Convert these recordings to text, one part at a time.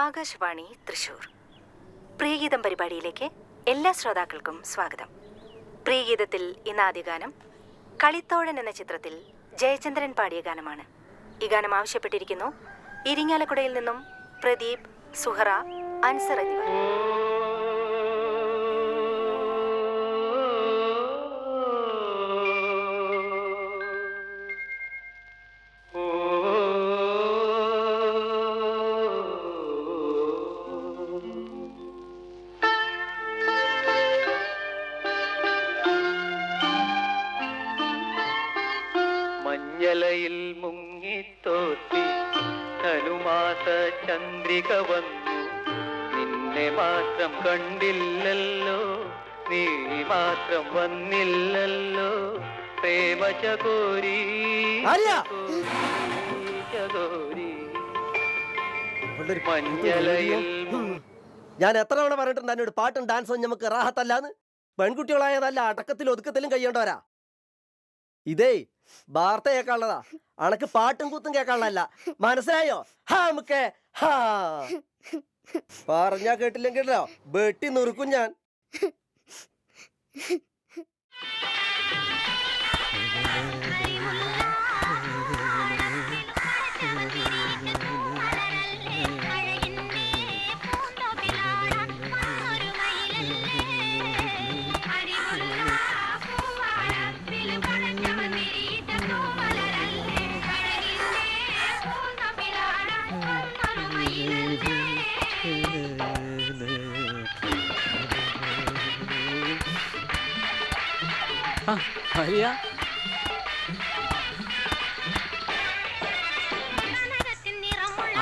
ആകാശവാണി തൃശൂർ. പ്രിയഗീതം പരിപാടിയിലേക്ക് എല്ലാ ശ്രോതാക്കൾക്കും സ്വാഗതം. പ്രിയഗീതത്തിൽ ഇന്ന് ആദ്യ ഗാനം കളിത്തോഴൻ എന്ന ചിത്രത്തിൽ ജയചന്ദ്രൻ പാടിയ ഗാനമാണ്. ഈ ഗാനം ആവശ്യപ്പെട്ടിരിക്കുന്നു ഇരിങ്ങാലക്കുടയിൽ നിന്നും പ്രദീപ്, സുഹറ, അൻസർ എന്നിവർ. മഞ്ഞലയിൽ മുങ്ങിത്തോത്തി ധനുമാസ ചന്ദ്രിക വന്നു, നിന്നെ മാത്രം കണ്ടില്ലല്ലോ, നീ മാത്രം വന്നില്ലല്ലോ, പ്രേമചകോരി ചകോരി. മഞ്ഞലയിൽ ഞാൻ എത്ര തവണ പറഞ്ഞിട്ടുണ്ട് എന്നോട് പാട്ടും ഡാൻസും നമുക്ക് റാഹത്തല്ലാന്ന്. പെൺകുട്ടികളായതല്ല അടക്കത്തിലും ഒതുക്കത്തിലും കഴിയേണ്ടവരാ. ഇതേ വാർത്ത കേൾക്കാനുള്ളതാ, അണക്ക് പാട്ടും കൂത്തും കേൾക്കാനുള്ളതല്ല. മനസ്സിലായോ? ഹാ നമുക്ക് ഹാ പറഞ്ഞാ കേട്ടില്ലെങ്കിലോ വെട്ടി നുറുക്കും ഞാൻ.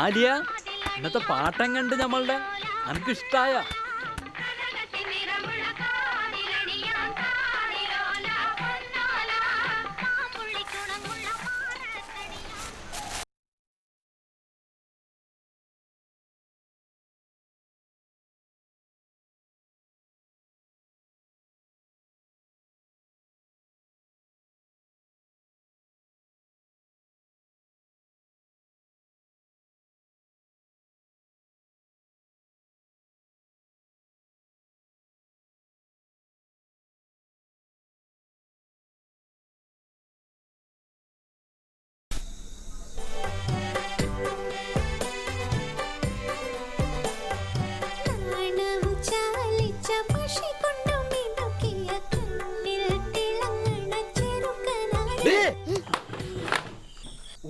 ആലിയ, ഇന്നത്തെ പാട്ടം കണ്ട് നമ്മളുടെ എനിക്ക് ഇഷ്ടായ.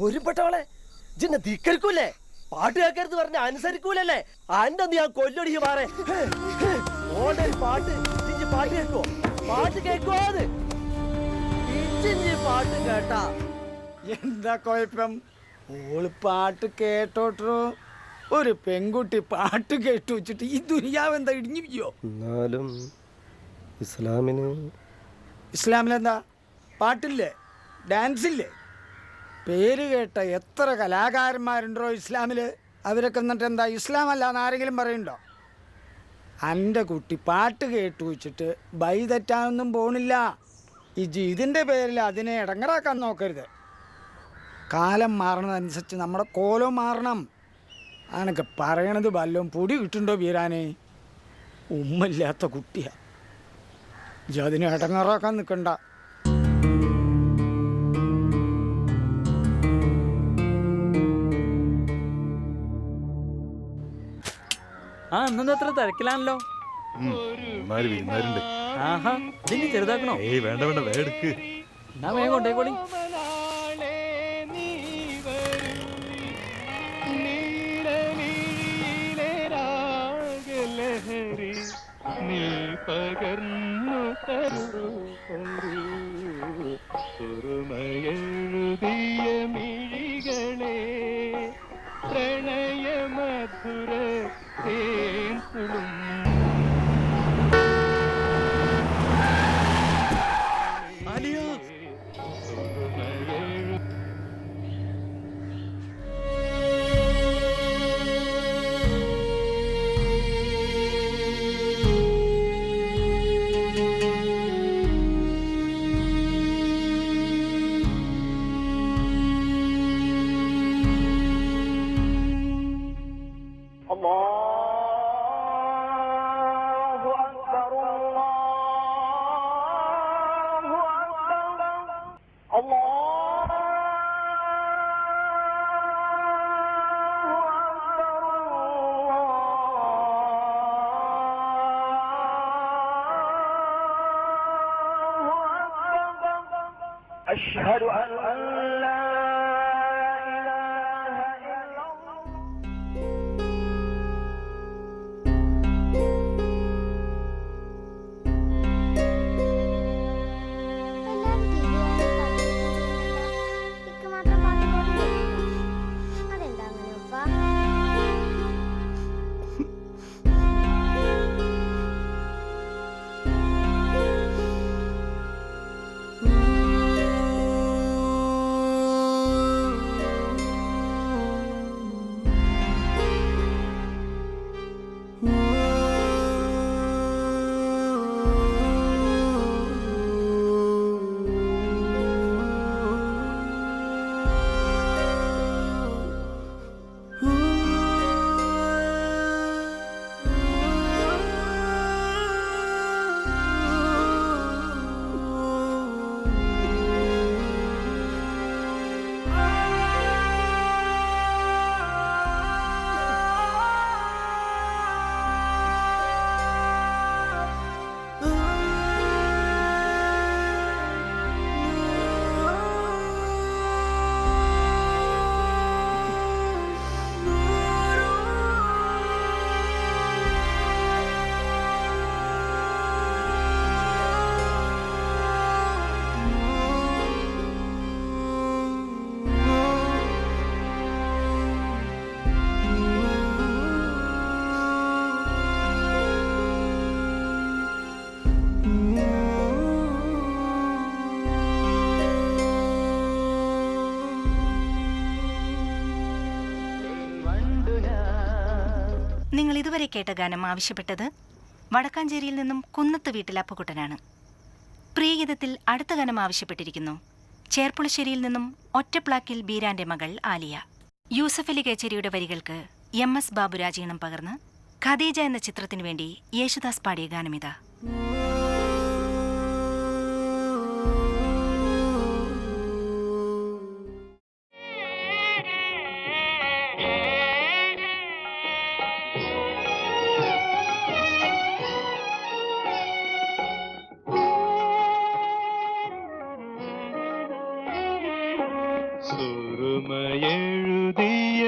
ഒരു പെട്ടവളെ ജിന്നെ ധിക്കരിക്കൂലേ? പാട്ട് കേൾക്കരുത് പറഞ്ഞ അനുസരിക്കൂലല്ലേ? അന്റെ ഞാൻ കൊല്ലൊടി മാറേ. പാട്ട് പാട്ട് കേൾക്കോ? പാട്ട് കേൾക്കോ? അത് പാട്ട് കേട്ടാ എന്താ കുഴപ്പം? ഓള് പാട്ട് കേട്ടോട്ടോ. ഒരു പെൺകുട്ടി പാട്ട് കേട്ടു വെച്ചിട്ട് ഈ ദുനിയാവ് എന്താ ഇടിഞ്ഞു പോയോ? എന്നാലും ഇസ്ലാമിലെന്താ പാട്ടില്ലേ, ഡാൻസില്ലേ? പേര് കേട്ട എത്ര കലാകാരന്മാരുണ്ടോ ഇസ്ലാമിൽ. അവരൊക്കെ എന്നിട്ട് എന്താ ഇസ്ലാം അല്ലാന്ന് ആരെങ്കിലും പറയുന്നുണ്ടോ? എൻ്റെ കുട്ടി പാട്ട് കേട്ടു വെച്ചിട്ട് ബൈ തെറ്റാനൊന്നും പോണില്ല. ഇതിൻ്റെ പേരിൽ അതിനെ ഇടങ്ങറാക്കാൻ നോക്കരുത്. കാലം മാറണതനുസരിച്ച് നമ്മുടെ കോലം മാറണം. അനക്ക് പറയണത് വല്ലതും പൊടി കിട്ടുന്നുണ്ടോ വീരാനെ? ഉമ്മയില്ലാത്ത കുട്ടിയാ. അതിനെ ഇടങ്ങറാക്കാൻ നിൽക്കണ്ട. ആ ഇന്നൊന്നും അത്ര തിരക്കിലാണല്ലോ. ആഹാ, ഇതിന് ചെറുതാക്കണോ? വേണ്ട വേണ്ട, വേടെടുക്ക്. എന്നാ വേഗം കൊണ്ടേക്കോളി. നീ പകർന്നു തരുമയെഴുതിയ മിഴികളെ പ്രണയമധുര തേൻകുളും. Allah أشهد أن لا إله إلا الله. നിങ്ങൾ ഇതുവരെ കേട്ട ഗാനം ആവശ്യപ്പെട്ടത് വടക്കാഞ്ചേരിയിൽ നിന്നും കുന്നത്ത് വീട്ടിൽ അപ്പുകുട്ടനാണ്. പ്രിയഗീതത്തിൽ അടുത്ത ഗാനം ആവശ്യപ്പെട്ടിരിക്കുന്നു ചേർപ്പുളശ്ശേരിയിൽ നിന്നും ഒറ്റപ്ലാക്കിൽ ബീരാന്റെ മകൾ ആലിയ. യൂസഫ് അലി കേച്ചേരിയുടെ വരികൾക്ക് MS ബാബുരാജ് ഈണം പകർന്ന് ഖദീജ എന്ന ചിത്രത്തിനു വേണ്ടി യേശുദാസ് പാടിയ ഗാനമിതാ. സുറുമയെഴുതിയ